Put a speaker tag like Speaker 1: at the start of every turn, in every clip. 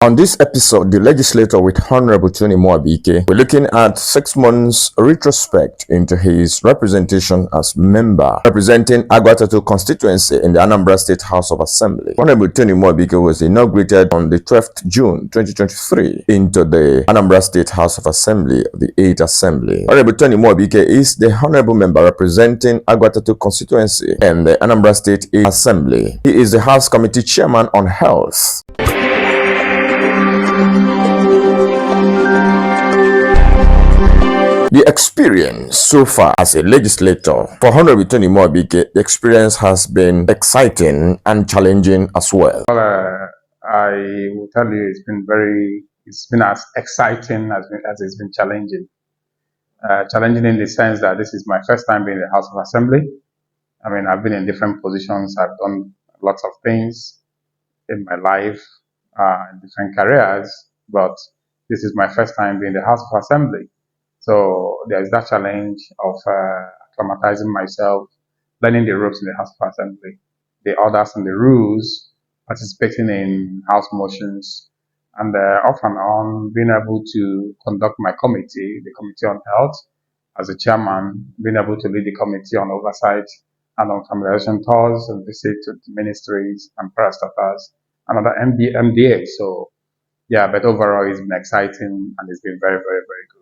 Speaker 1: On this episode, the legislator with Honorable Tony Muobike, we're looking at 6 months retrospect into his representation as member representing Aguatatu constituency in the Anambra State House of Assembly. Honorable Tony Muobike was inaugurated on the 12th June 2023 into the Anambra State House of Assembly, the 8th Assembly. Honorable Tony Muobike is the honorable member representing Aguatatu constituency in the Anambra State 8th Assembly. He is the House Committee Chairman on Health. The experience so far as a legislator for Honorable Tony Muobike, the experience has been exciting and challenging as well.
Speaker 2: Well, I will tell you it's been as exciting as it's been challenging. Challenging in the sense that this is my first time being in the House of Assembly. I mean, I've been in different positions. I've done lots of things in my life, in different careers, but this is my first time being in the House of Assembly. So there's that challenge of acclimatizing myself, learning the ropes in the House of Assembly, the orders and the rules, participating in House motions, and off and on being able to conduct my committee, the Committee on Health, as a chairman, being able to lead the Committee on Oversight and on familiarization tours and visit to the ministries and parastatals and other MDA. So yeah, but overall it's been exciting and it's been very, very, very good.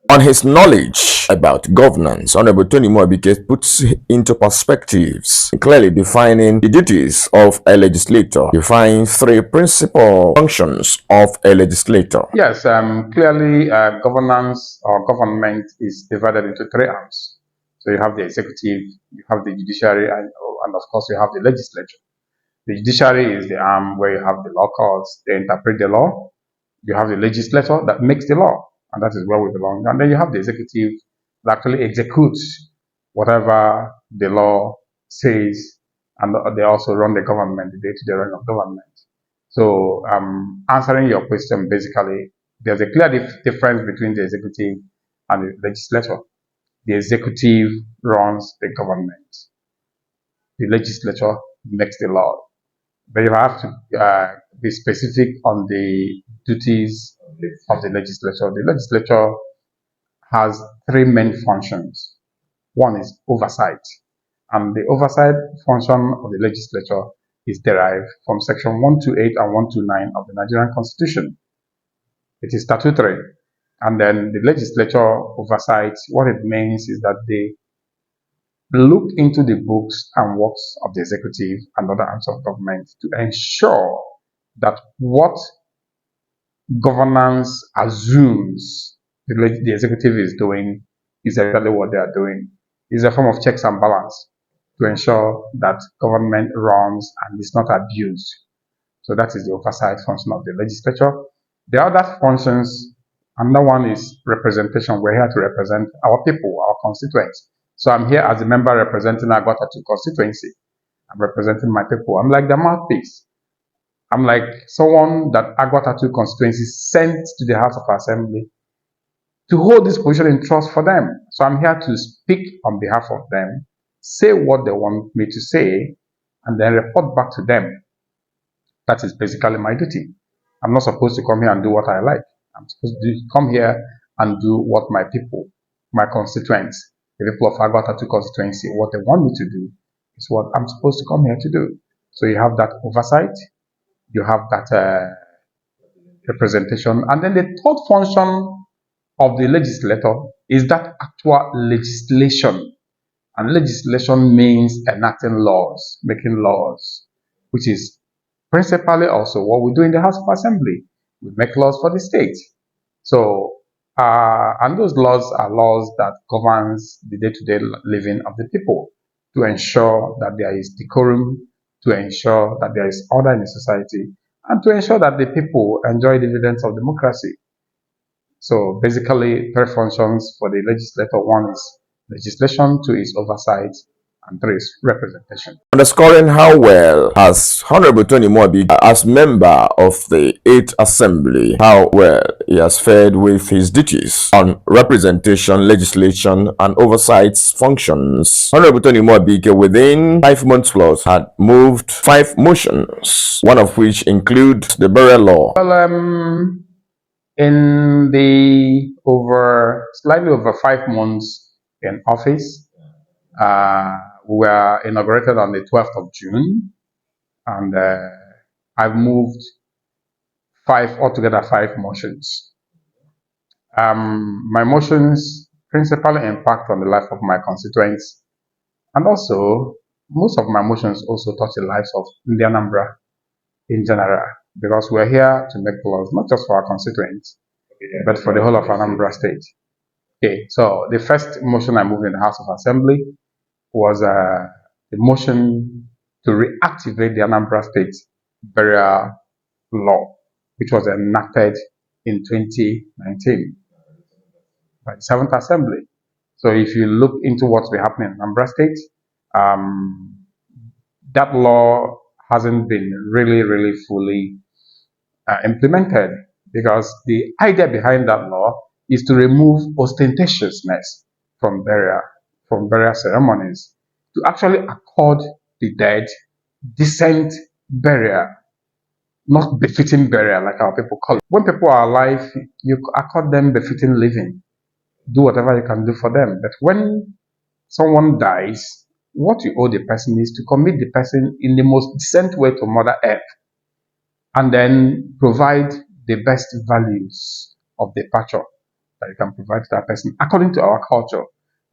Speaker 1: On his knowledge about governance, Honorable Tony Muobike puts into perspectives, clearly defining the duties of a legislator, defining 3 principal functions of a legislator.
Speaker 2: Yes, clearly governance or government is divided into 3 arms. So you have the executive, you have the judiciary, and of course you have the legislature. The judiciary is the arm where you have the law courts, they interpret the law. You have the legislator that makes the law, and that is where we belong. And then you have the executive that actually executes whatever the law says, and they also run the government, the day-to-day running of government. So answering your question, basically, there's a clear difference between the executive and the legislature. The executive runs the government. The legislature makes the law. But you have to be specific on the duties of the legislature. The legislature has 3 main functions. One is oversight, and the oversight function of the legislature is derived from section 128 and 129 of the Nigerian Constitution. It is statutory, and then the legislature oversight, what it means is that they look into the books and works of the executive and other arms of government to ensure that what governance assumes the executive is doing is exactly what they are doing. It's a form of checks and balance to ensure that government runs and is not abused. So that is the oversight function of the legislature. The other functions, another one is representation. We're here to represent our people, our constituents. So I'm here as a member representing Aguatatu constituency. I'm representing my people. I'm like the mouthpiece. I'm like someone that Aguatatu constituency sent to the House of Assembly to hold this position in trust for them. So I'm here to speak on behalf of them, say what they want me to say, and then report back to them. That is basically my duty. I'm not supposed to come here and do what I like. I'm supposed to come here and do what my people, my constituents, the people of Aguatatu constituency, what they want me to do is what I'm supposed to come here to do. So you have that oversight, you have that representation, and then the 3rd function of the legislator is that actual legislation. And legislation means enacting laws, making laws, which is principally also what we do in the House of Assembly. We make laws for the state. So, and those laws are laws that governs the day-to-day living of the people to ensure that there is decorum, to ensure that there is order in the society, and to ensure that the people enjoy dividends of democracy. So basically, 3 functions for the legislator. 1 is legislation, 2 is oversight, and 3 is representation.
Speaker 1: Underscoring how well has Honorable Tony Muobike, as member of the 8th Assembly, how well he has fared with his duties on representation, legislation, and oversight functions. Honorable Tony Muobike, within 5 months plus, had moved 5 motions, one of which includes the Burier Law.
Speaker 2: Well, in the slightly over 5 months in office, we were inaugurated on the 12th of June, and I've moved altogether 5 motions. My motions principally impact on the life of my constituents, and also most of my motions also touch the lives of the Anambra in general, because we're here to make laws not just for our constituents, but for the whole of Anambra State. Okay, so the first motion I moved in the House of Assembly was the motion to reactivate the Anambra State Burier Law, which was enacted in 2019 by the 7th Assembly. So if you look into what's been happening in Anambra State, that law hasn't been really fully implemented, because the idea behind that law is to remove ostentatiousness from burial ceremonies, to actually accord the dead decent burial, not befitting burial like our people call it. When people are alive, you accord them befitting living, do whatever you can do for them. But when someone dies, what you owe the person is to commit the person in the most decent way to Mother Earth, and then provide the best values of departure that you can provide to that person according to our culture.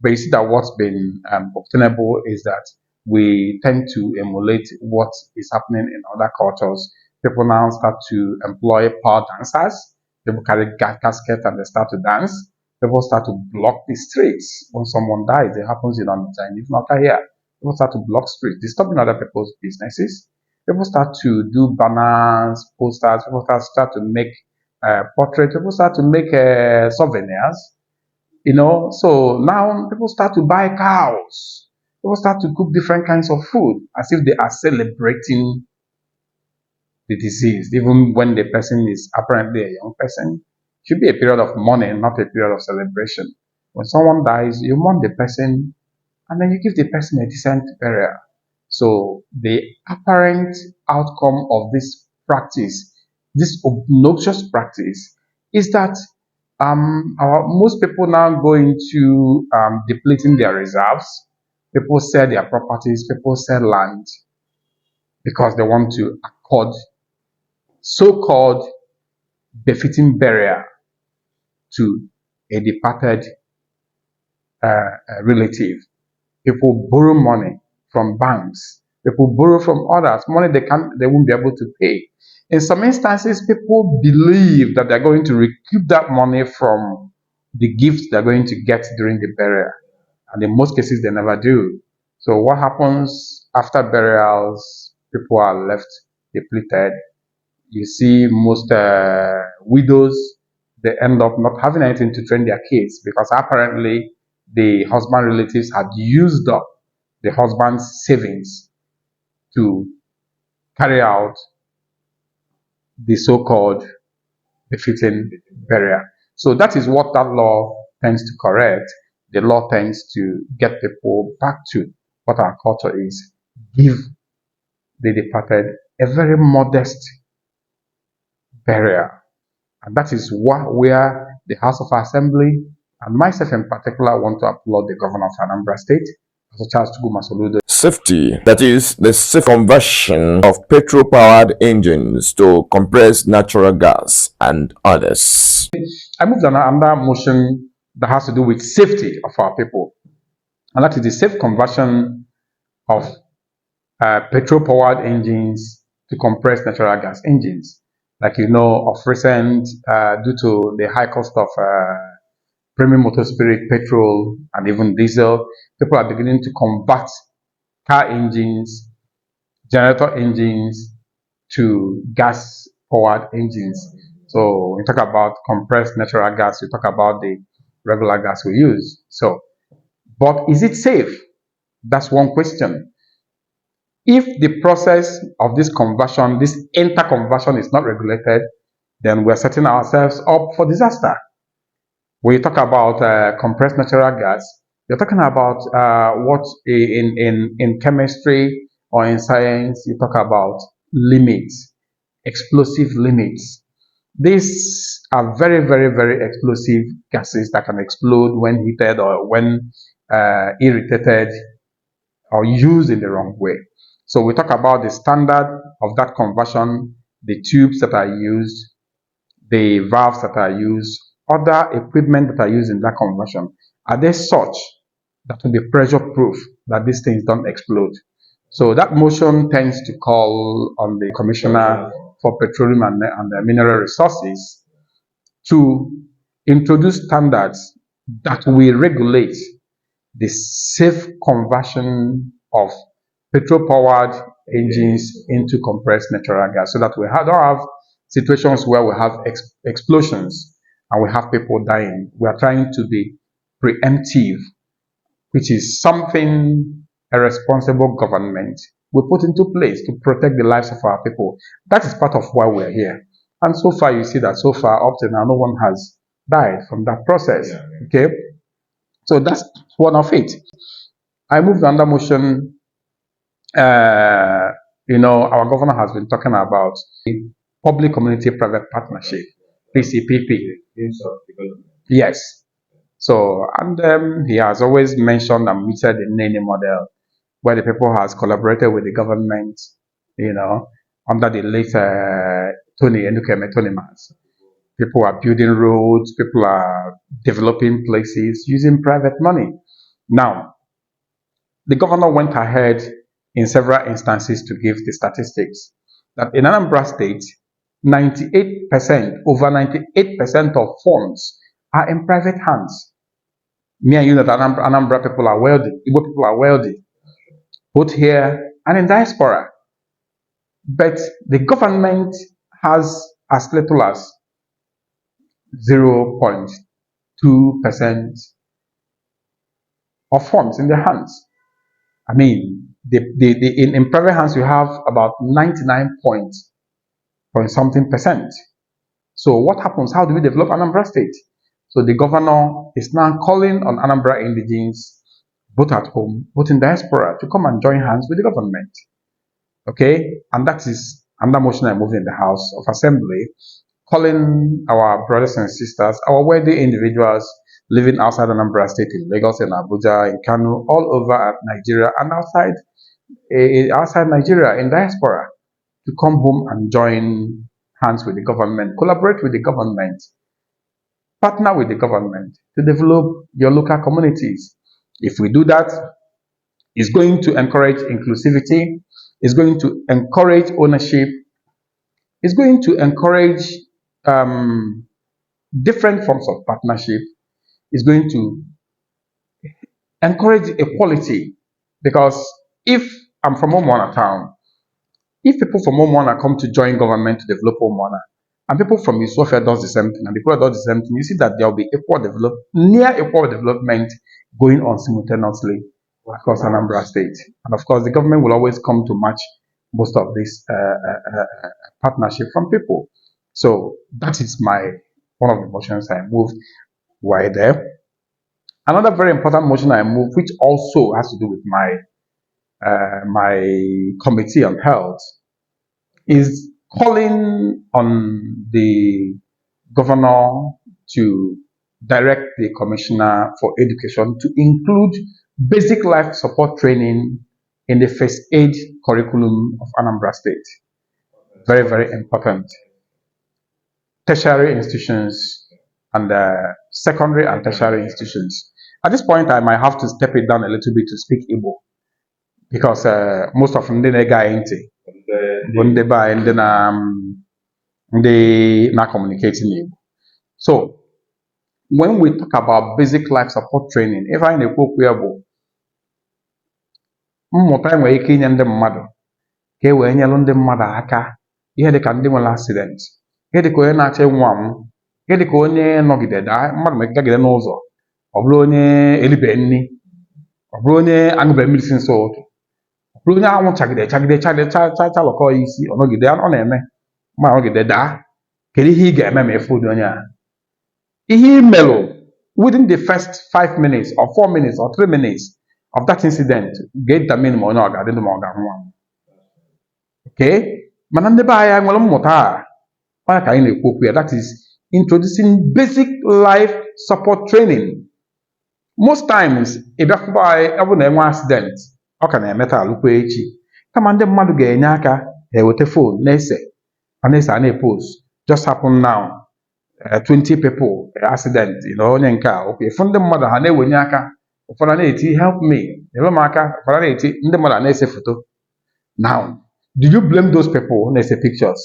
Speaker 2: But you see that what's been obtainable is that we tend to emulate what is happening in other cultures. People now start to employ power dancers. People carry casket and they start to dance. People start to block the streets when someone dies. It happens in Onitsha, if not here. People start to block streets, disturbing other people's businesses. People start to do banners, posters. People start to make portraits. People start to make souvenirs. So now people start to buy cows. People start to cook different kinds of food as if they are celebrating the deceased, even when the person is apparently a young person. It should be a period of mourning, not a period of celebration. When someone dies, you mourn the person, and then you give the person a decent burial. So the apparent outcome of this practice, this obnoxious practice, is that most people now go into depleting their reserves. People sell their properties, people sell land, because they want to accord so-called befitting burial to a departed relative. People borrow money from banks. People borrow from others, money they won't be able to pay. In some instances, people believe that they're going to recoup that money from the gifts they're going to get during the burial. And in most cases, they never do. So what happens after burials? People are left depleted. You see most widows, they end up not having anything to train their kids, because apparently the husband relatives had used up the husband's savings to carry out the so-called befitting burial. So that is what that law tends to correct. The law tends to get people back to what our culture is: give the departed a very modest burial. And that is where the House of Assembly, and myself in particular, want to applaud the governor of Anambra State, Charles Masoludo.
Speaker 1: Safety, that is the safe conversion of petrol-powered engines to compressed natural gas and others.
Speaker 2: I moved on another motion that has to do with safety of our people, and that is the safe conversion of petrol-powered engines to compressed natural gas engines. Like you know, of recent, due to the high cost of premium motor spirit, petrol, and even diesel, people are beginning to convert car engines, generator engines to gas-powered engines. So when we talk about compressed natural gas, we talk about the regular gas we use. So, but is it safe? That's one question. If the process of this conversion, this interconversion is not regulated, then we're setting ourselves up for disaster. When you talk about compressed natural gas, you're talking about what in chemistry or in science, you talk about limits, explosive limits. These are very, very, very explosive gases that can explode when heated or when irritated or used in the wrong way. So we talk about the standard of that conversion, the tubes that are used, the valves that are used, other equipment that are used in that conversion. Are they such that will be pressure proof that these things don't explode? So that motion tends to call on the Commissioner for Petroleum and Mineral Resources to introduce standards that will regulate the safe conversion of petrol-powered engines into compressed natural gas, so that we don't have situations where we have explosions and we have people dying. We are trying to be preemptive, which is something a responsible government will put into place to protect the lives of our people. That is part of why we're here. And so far, you see that so far, up to now, no one has died from that process. Okay? So that's one of it. I moved under motion. Our governor has been talking about public community private partnership, PCPP. Yes. So, and he has always mentioned and meted the Nene model, where the people has collaborated with the government, under the late Tony Mas. People are building roads, people are developing places using private money. Now, the governor went ahead in several instances to give the statistics that in Anambra State, 98%, over 98% of funds are in private hands. Me and you know that Anambra people are wealthy, Igbo people are wealthy, both here and in diaspora. But the government has as little as 0.2% of funds in their hands. I mean, in private hands, you have about 99 point something percent. So what happens? How do we develop Anambra State? So the governor is now calling on Anambra indigenes, both at home, both in diaspora, to come and join hands with the government. Okay? And that is another motion I moved in the House of Assembly, calling our brothers and sisters, our worthy individuals living outside Anambra State, in Lagos, in Abuja, in Kano, all over Nigeria, and outside Nigeria, in diaspora, to come home and join hands with the government, collaborate with the government, partner with the government to develop your local communities. If we do that, it's going to encourage inclusivity, it's going to encourage ownership, it's going to encourage different forms of partnership, it's going to encourage equality. Because if I'm from Omwana town, if people from Omwana come to join government to develop Omwana, and people from Isofia does the same thing, and people does the same thing, you see that there will be near equal development going on simultaneously across Anambra State. And of course, the government will always come to match most of this partnership from people. So that is one of the motions I moved while there. Another very important motion I moved, which also has to do with my committee on health, is calling on the governor to direct the commissioner for education to include basic life support training in the first aid curriculum of Anambra State. Very, very important. Tertiary institutions and secondary and tertiary institutions. At this point, I might have to step it down a little bit to speak Igbo, because most of them didn't get into they not communicating Igbo. So when we talk about basic life support training, if I na-ekwu bụ mmụta nwere ike inye ndị mmadụ ka e wee nyelụ ndị mmadụ aka, ihe dịka ndị nwere accident, ihe dịka onye na-achọ ịnwụ anwụ, ihe dịka onye nọgide daa mmadụ gagide n'ụzọ, ọ bụrụ onye elibe nni, ọ bụrụ onye aṅụbeghị mmiri si nso ụtụ, ọ bụrụ onye anwụ chagide chalọkọ ya isi ọ nọgide ọ na-eme ma nọgide daa. Kedu ihe ị ga-eme ma ịfụ ụdị onye a? Ihe ị melụ within the first 5 minutes or 4 minutes or 3 minutes of that incident ga-determine ma onye ọ ga-adị ndụ ma ọ ga-anwụ anwụ. Okay? Mana ndị be anyị nwere mmụta a, onye ka anyị na-ekwu okwu ya, that is introducing basic life support training. Most times ị bịakwụba anyị ọ bụ na enwe accident ọ ka na-eme taa alụkwa echi, kama ndị mmadụ ga-enye aka eweta phone na-ese a na-epost just happen now 20 people accident onye nke a okwu efu ndị mmadụ ha na-ewenye aka, ụfọdụ na-eti help me, nyere m aka, ụfọdụ na-eti ndị mmadụ na-ese foto. Now, do you blame those people na-ese pictures?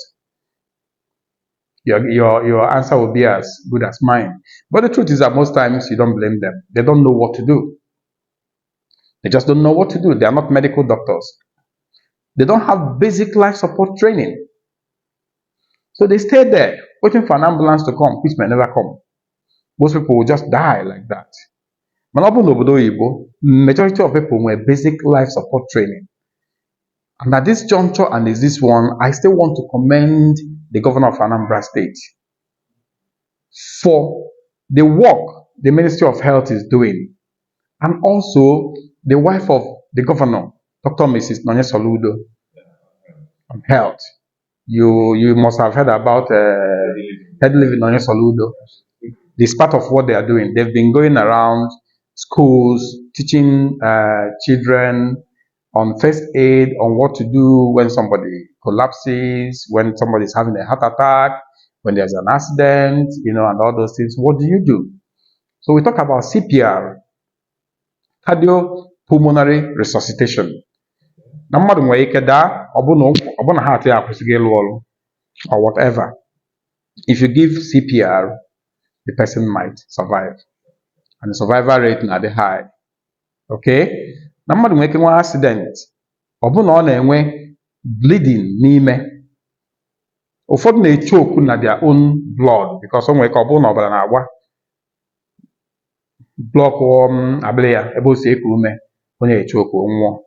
Speaker 2: Your answer will be as good as mine. But the truth is that most times you don't blame them. They don't know what to do. They just don't know what to do. They are not medical doctors. They don't have basic life support training. So they stay there waiting for an ambulance to come, which may never come. Most people will just die like that. Majority of people with basic life support training. And at this juncture and is this one, I still want to commend the governor of Anambra State for the work the Ministry of Health is doing, and also the wife of the governor, Dr. Mrs. Nonye Soludo, on health. You must have heard about head living Nonye Soludo. This part of what they are doing. They've been going around schools, teaching children on first aid, on what to do when somebody collapses, when somebody is having a heart attack, when there's an accident, and all those things. What do you do? So we talk about CPR, cardiopulmonary resuscitation. Na mmadụ nwere ike daa ọbụna heart ya akwụsịghị ịrụ ọrụ or whatever. If you give CPR, the person might survive, and the survival rate na dị high. Okay? Na mmadụ nwere ike nwe accident ọbụna ọ na-enwe bleeding n'ime. Ụfọdụ na-echoke na their own blood because o nwere ka ọ bụrụ na ọbara na-agba block abịrị ya ebe o si eku ume, onye echoke nwụọ.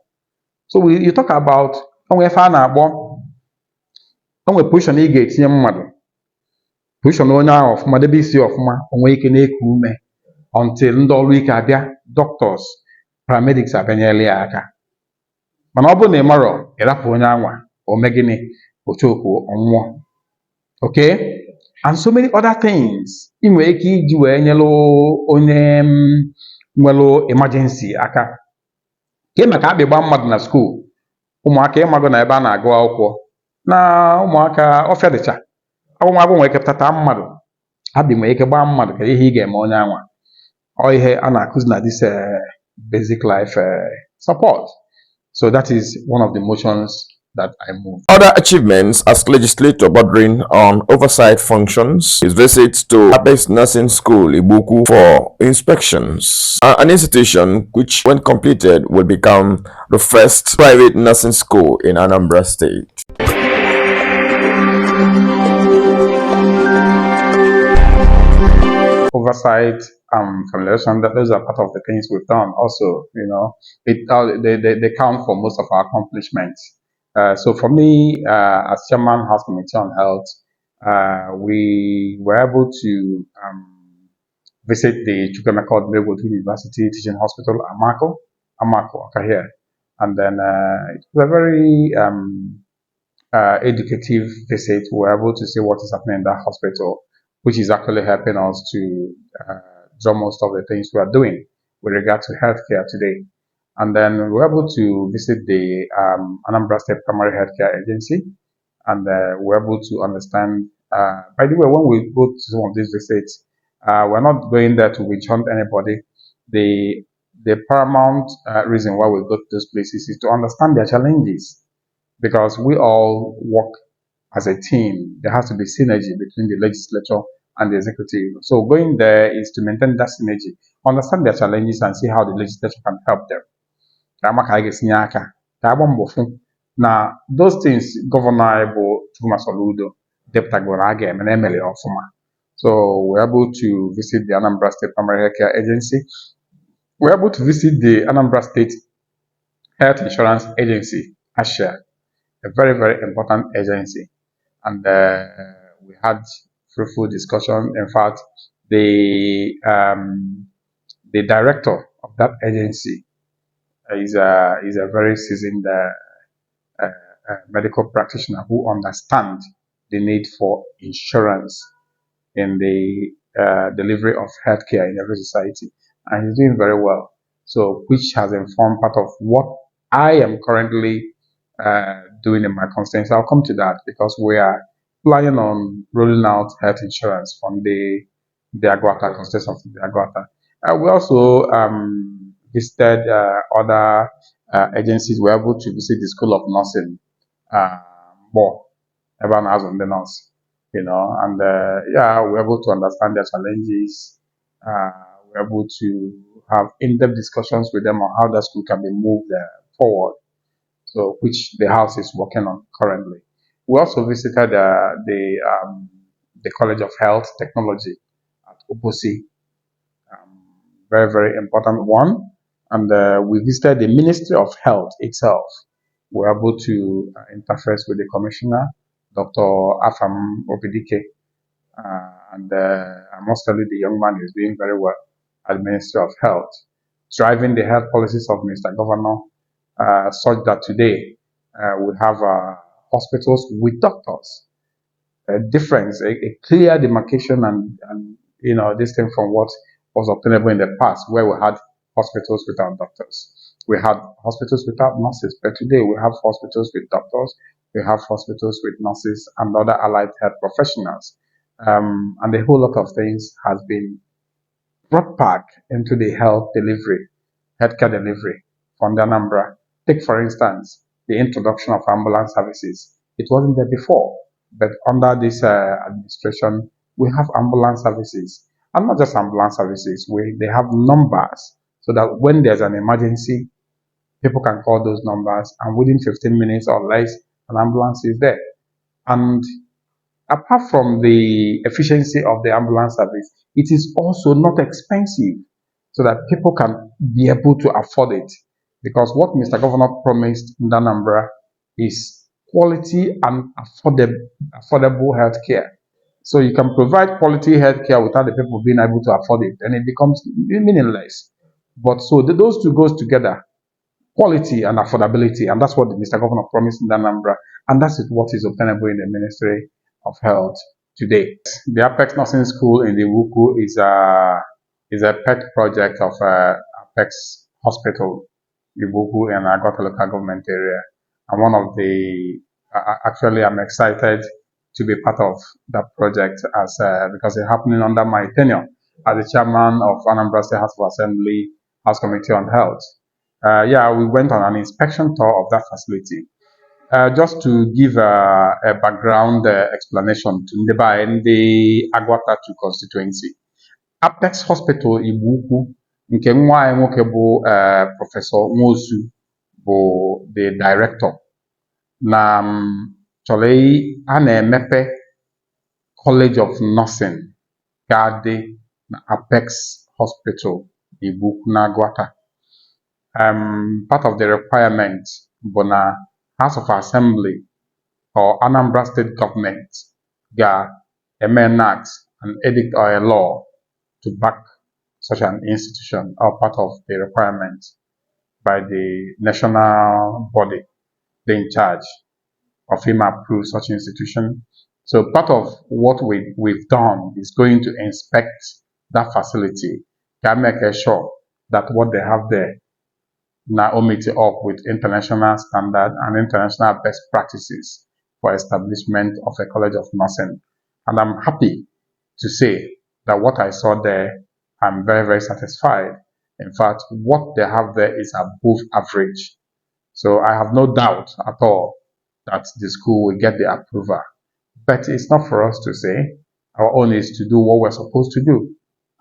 Speaker 2: So you talk about onwe efe a na-akpọ onwe position ị ga-etinye mmadụ, position onye ahụ ọfụma, debe isi ọfụma, onwe ike na-eku ume until ndị ọrụ ike abịa, doctors, paramedics abịanyela ya aka. Mana ọ bụrụ na ị marọ ịrapụ onye anwa o mee gịnị, ochoke ọnwụọ. Okay? And so many other things ị nwere ike iji wee nyelụ onye nwelụ emergency aka. Ke maka akpịgba mmadụ na skuul, ụmụaka ịmago na ebe a na-agụ akwụkwọ na ụmụaka ọfịa dịcha, agwụmagwụ nwere ike pụtata mmadụ, abị nwere ike gbaa mmadụ, kedu ihe ị ga-eme onye anwa? Ọ ihe a na-akụzi na this basic life support. So that is one of the motions that I moved.
Speaker 1: Other achievements as legislator bordering on oversight functions, his visit to Apex Nursing School Ibuku for inspections, an institution which when completed will become the first private nursing school in Anambra State.
Speaker 2: Oversight familiarization, those are part of the things we've done also. They count for most of our accomplishments. So for me, as chairman House Committee on Health, we were able to visit the Chukwemeka Odumegwu University Teaching Hospital, Amako, here. And then it was a very educative visit. We were able to see what is happening in that hospital, which is actually helping us to draw most of the things we are doing with regard to healthcare today. And then we were able to visit the Anambra State Primary Healthcare Agency, and we were able to understand. By the way, when we go to some of these visits, we're not going there to witch hunt anybody. The paramount reason why we go to those places is to understand their challenges, because we all work as a team. There has to be synergy between the legislature and the executive. So going there is to maintain that synergy, understand their challenges, and see how the legislature can help them. Now, those things governable Chuma Soludo, Deputy Gorage, and Emily Ofuma. So we're able to visit the Anambra State Primary Healthcare Agency. We were able to visit the Anambra State Health Insurance Agency, ASHA, a very, very important agency. And we had fruitful discussion. In fact, the director of that agency is a very seasoned medical practitioner who understands the need for insurance in the delivery of healthcare in every society, and he's doing very well. So, which has informed part of what I am currently doing in my constituency. I'll come to that because we are planning on rolling out health insurance from the Aguata constituency of the Aguata. We also visited other agencies. We were able to visit the School of Nursing. More, everyone has on the nurse, and yeah, we're able to understand their challenges. We're able to have in-depth discussions with them on how the school can be moved forward. So, which the house is working on currently. We also visited the College of Health Technology at Oposi, very, very important one. And we visited the Ministry of Health itself. We were able to interface with the commissioner, Dr. Afam Obidike. And I must tell you, the young man is doing very well at the Ministry of Health, driving the health policies of Mr. Governor, such that today we have hospitals with doctors. A difference, a clear demarcation, and this thing from what was obtainable in the past, where we had hospitals without doctors, we had hospitals without nurses, but today we have hospitals with doctors, we have hospitals with nurses and other allied health professionals, and a whole lot of things has been brought back into the healthcare delivery from the Anambra. Take, for instance, the introduction of ambulance services. It wasn't there before, but under this administration, we have ambulance services. And not just ambulance services, they have numbers so that when there's an emergency, people can call those numbers, and within 15 minutes or less, an ambulance is there. And apart from the efficiency of the ambulance service, it is also not expensive so that people can be able to afford it. Because what Mr. Governor promised in Anambra is quality and affordable health care. So you can provide quality health care without the people being able to afford it, and it becomes meaningless. But so those two goes together, quality and affordability, and that's what Mr. Governor promised in Anambra, and that's what is obtainable in the Ministry of Health today. The Apex Nursing School in the Wuku is a pet project of Apex Hospital, the Wuku and Agota local government area, and one of the actually I'm excited to be part of that project as because it's happening under my tenure as the chairman of Anambra State House of Assembly House Committee on Health. Yeah, we went on an inspection tour of that facility. Just to give a background explanation to the Aguata 2 constituency. Apex Hospital Igbo Ukwu nke nwa anyị nwoke bụ Prọfesọ Nwosu bụ the director na chọrọ a na-emepe College of Nursing ga-adị na Apex Hospital Igbo Ukwu na Aguata. Part of the requirement bụ na House of Assembly or Anambra State Government enact an edict or a law to back such an institution or part of the requirement by the national body in charge of him approve such institution. So part of what we've done is going to inspect that facility to make sure that what they have there now meet up with international standard and international best practices for establishment of a College of Nursing. And I'm happy to say that what I saw there, I'm very, very satisfied. In fact, what they have there is above average. So I have no doubt at all that the school will get the approval. But it's not for us to say. Our own is to do what we're supposed to do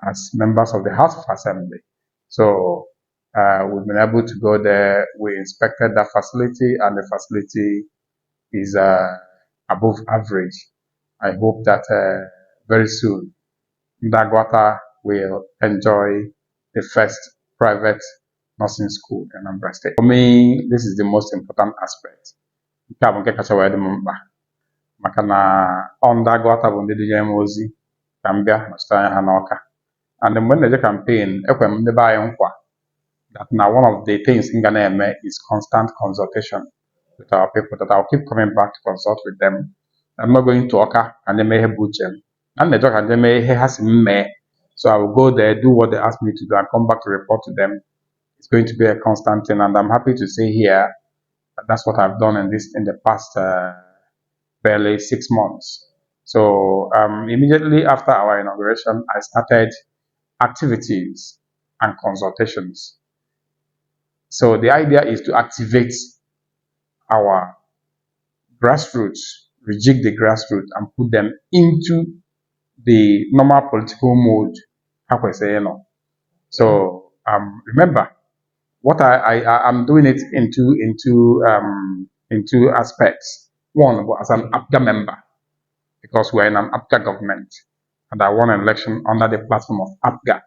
Speaker 2: as members of the House of Assembly. So we've been able to go there. We inspected that facility, and the facility is above average. I hope that very soon Ndagwata will enjoy the first private nursing school in Anambra State. For me, this is the most important aspect. Nke a bụ nke kacha wee dị m mkpa maka na ọ ndị Agụata bụ ndị dịje m ozi ka m bịa nọchite anya ha n'Awka. And mgbe m na-eje campaign, ekwe m ndị be anyị nkwa that now one of the things in Ghana is constant consultation with our people, that I'll keep coming back to consult with them. I'm not going to Awka and they may have butcher. And the job and they may has me. So I will go there, do what they ask me to do, and come back to report to them. It's going to be a constant thing, and I'm happy to say here that that's what I've done in the past barely 6 months. So immediately after our inauguration, I started activities and consultations. So the idea is to activate our grassroots, rejig the grassroots, and put them into the normal political mode. How can I say, So remember, what I'm doing it into aspects. One, as an APGA member, because we're in an APGA government, and I won an election under the platform of APGA.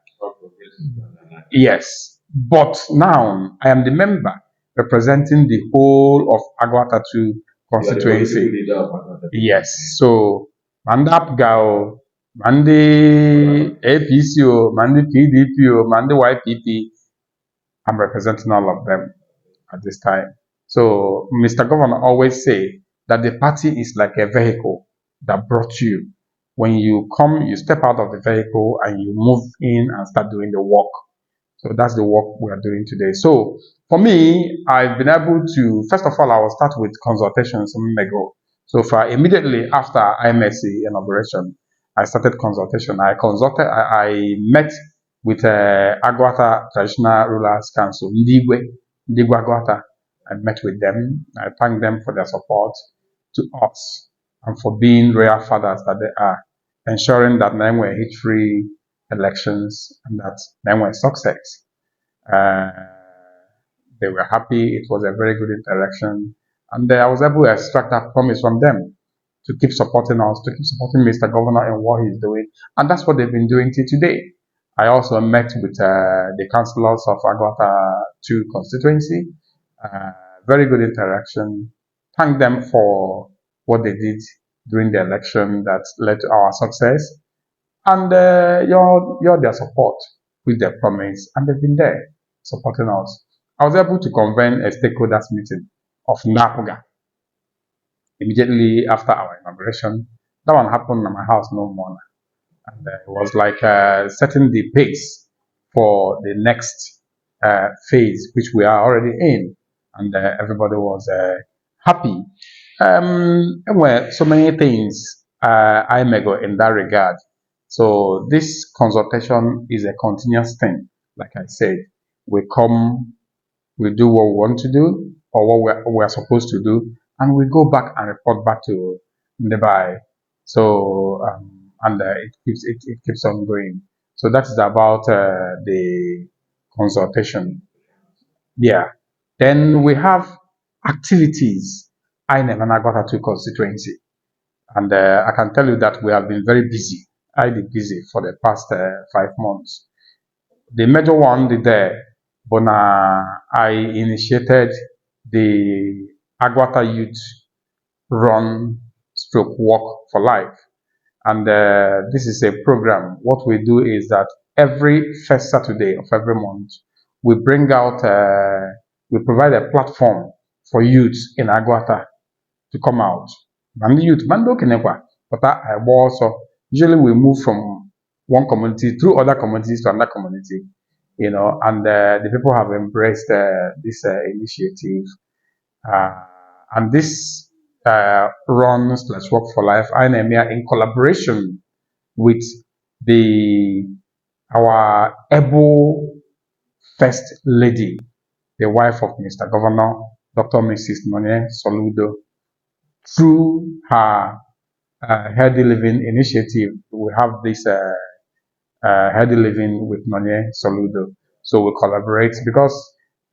Speaker 2: Yes. But now I am the member representing the whole of Aguatatu constituency. Yes. So Manda APGA, Mandi APC, Mandi PDP, Mandi YPP, I'm representing all of them at this time. So Mr. Governor always say that the party is like a vehicle that brought you. When you come, you step out of the vehicle and you move in and start doing the work. So that's the work we are doing today. So for me, I've been able to, first of all, I will start with consultations a minute ago. So for immediately after IMSC inauguration, I started consultation. I met with Aguata Traditional Rulers Council, Ndigwe Aguata. I met with them. I thank them for their support to us and for being royal fathers that they are, ensuring that there were hit-free elections and that there were success. They were happy. It was a very good interaction. And I was able to extract that promise from them to keep supporting us, to keep supporting Mr. Governor in what he's doing. And that's what they've been doing till today. I also met with the councillors of Aguata 2 constituency. Very good interaction. Thank them for what they did during the election that led to our success. And you're their support with their promise, and they've been there supporting us. I was able to convene a stakeholders meeting of NAPGA immediately after our inauguration. That one happened in my house no more. And it was like setting the pace for the next phase, which we are already in. And everybody was happy. And well, so many things I may go in that regard. So this consultation is a continuous thing. Like I said, we come, we do what we want to do or what we're supposed to do, and we go back and report back to Ndebai. So and it keeps on going. So that is about the consultation. Yeah. Then we have activities in Aguatatu constituency, and I can tell you that we have been very busy. Highly busy for the past 5 months. The major one did there, but I initiated the Aguata Youth Run Stroke Walk for Life. And this is a program. What we do is that every first Saturday of every month, we bring out, we provide a platform for youths in Aguata to come out. And the youth, but I also usually we move from one community through other communities to another community, and the people have embraced this initiative. And this run/walk for life, INEMIA, in collaboration with our able First Lady, the wife of Mr. Governor, Dr. Mrs. Nonye Soludo, through her Healthy Living initiative. We have this Healthy Living with Nonye Soludo. So we collaborate because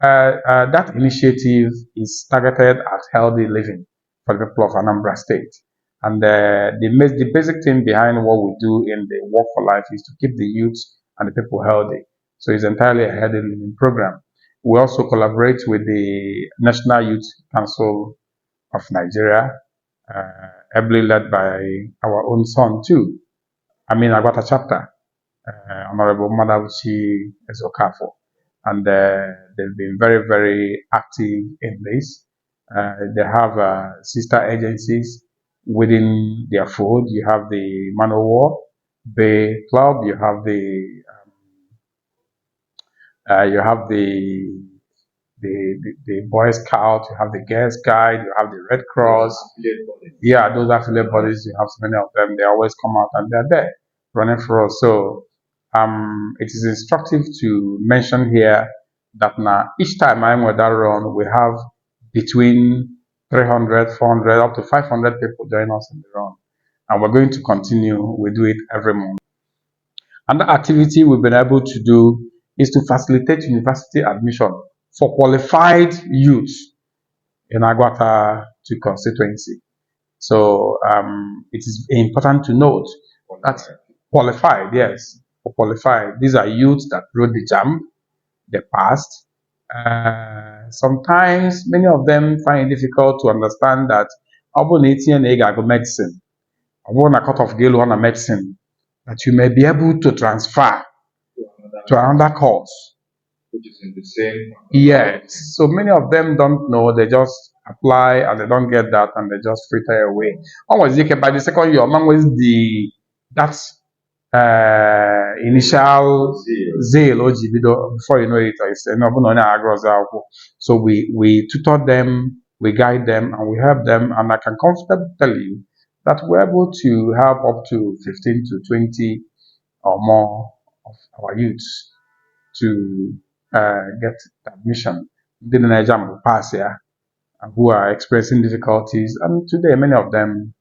Speaker 2: that initiative is targeted at healthy living for the people of Anambra State. And the basic thing behind what we do in the Walk for Life is to keep the youth and the people healthy. So it's entirely a healthy living program. We also collaborate with the National Youth Council of Nigeria, heavily led by our own son too. Aguata chapter, Honorable Madabuchi Ezokafo. And they've been very, very active in this. They have sister agencies within their fold. You have the Man O' War Bay Club. You have the Boy Scout. You have the Girls Guide. You have the Red Cross. Yeah, those affiliate bodies. You have so many of them. They always come out and they're there running for us. So it is instructive to mention here that now each time I'm with that run, we have between 300, 400, up to 500 people join us in the run. And we're going to continue. We do it every month. Another activity we've been able to do is to facilitate university admission for qualified youths in Aguata to constituency. So it is important to note that qualified, yes, qualified. These are youths that wrote the JAMB, they passed. Sometimes many of them find it difficult to understand that medicine, cut off medicine, that you may be able to transfer to another course,
Speaker 3: which is in the same.
Speaker 2: Yes. So many of them don't know. They just apply and they don't get that and they just fritter away. Always, by the second year, always that's initial zeal before you know it. So we tutor them, we guide them, and we help them. And I can confidently tell you that we're able to help up to 15 to 20 or more of our youths to get admission. Didn't exam pass here, who are experiencing difficulties, and today many of them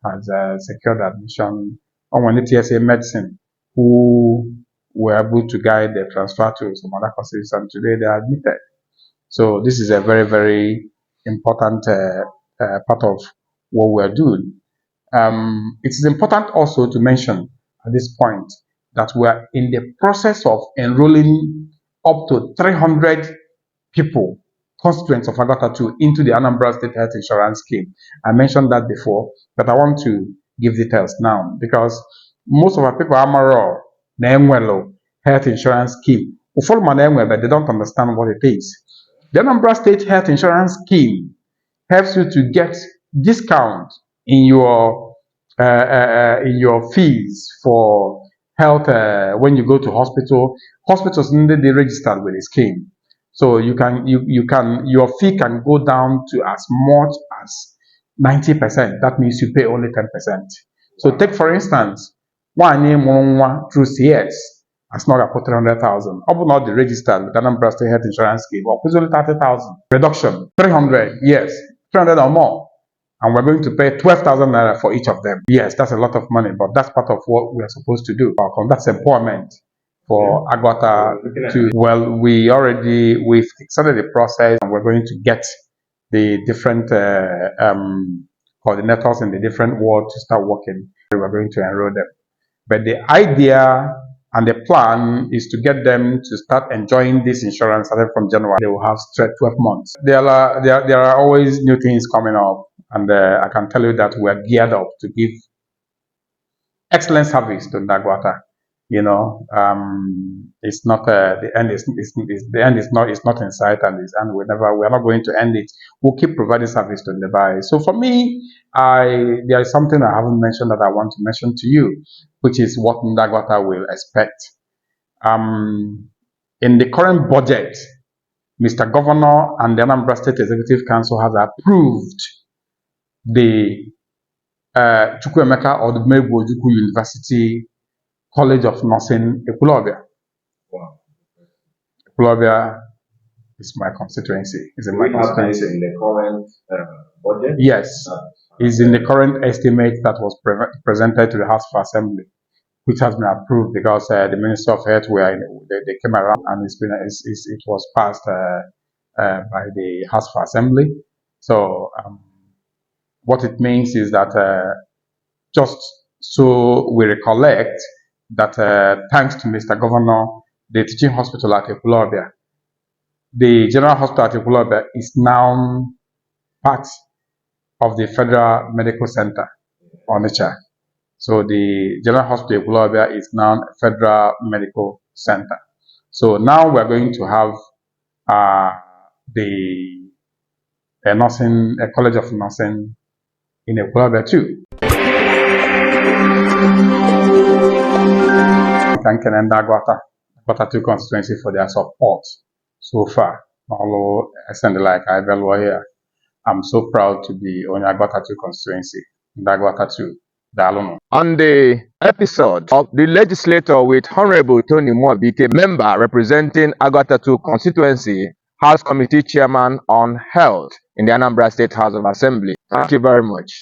Speaker 2: has secured admission on the TSA medicine, who were able to guide their transfer to some other courses, and today they are admitted. So this is a very, very important part of what we are doing. It is important also to mention at this point that we are in the process of enrolling up to 300 people, constituents of Agata 2, into the Anambra State Health Insurance Scheme. I mentioned that before, but I want to give details now because most of our people are Amaro, Naemwelo Health Insurance Scheme. But they don't understand what it is. The Anambra State Health Insurance Scheme helps you to get discount in your fees for health when you go to hospital. Hospitals need to be registered with the scheme, so your fee can go down to as much as 90%. That means you pay only 10%. So take for instance, one through CS. As not about 300,000. Up not the registered with Anambra State Health Insurance Scheme, or only 30,000. Reduction 300, yes, 300 or more. And we're going to pay 12,000 naira for each of them. Yes, that's a lot of money, but that's part of what we are supposed to do. That's empowerment for Aguata to, well, we've started the process and we're going to get the different coordinators in the different wards to start working. We're going to enroll them. But the idea and the plan is to get them to start enjoying this insurance starting from January. They will have 12 months. There are always new things coming up, and I can tell you that we are geared up to give excellent service to Ndagwata. It's not the end is not in sight, and we're not going to end it. We'll keep providing service to Ndebari. So for me, there is something I haven't mentioned that I want to mention to you, which is what Ndagwata will expect. In the current budget, Mr. Governor and the Anambra State Executive Council has approved the Chukwuemeka Odumegwu Ojukwu University College of Nursing, Ekulobia.
Speaker 3: Wow.
Speaker 2: Ekulobia is my constituency. Is in my constituency.
Speaker 3: In the current budget?
Speaker 2: Yes, is in the current estimate that was presented to the House of Assembly, which has been approved because the Minister of Health they came around and it was passed by the House of Assembly. So what it means is that just so we recollect that thanks to Mr. Governor, the teaching hospital at Ekulobia. The general hospital at Ekulobia is now part of the Federal Medical Center, Onitsha. So the general hospital Ekulobia is now a Federal Medical Center. So now we're going to have a college of nursing in Ekulobia too. Thank Agwata 2 constituency for their support so far. Although I sound like I here, I'm so proud to be on Agwata 2 constituency, Agwata 2.
Speaker 1: On the episode of the legislator with Honorable Tony Muobike, member representing Aguatatu constituency, House Committee Chairman on Health in the Anambra State House of Assembly. Thank you very much.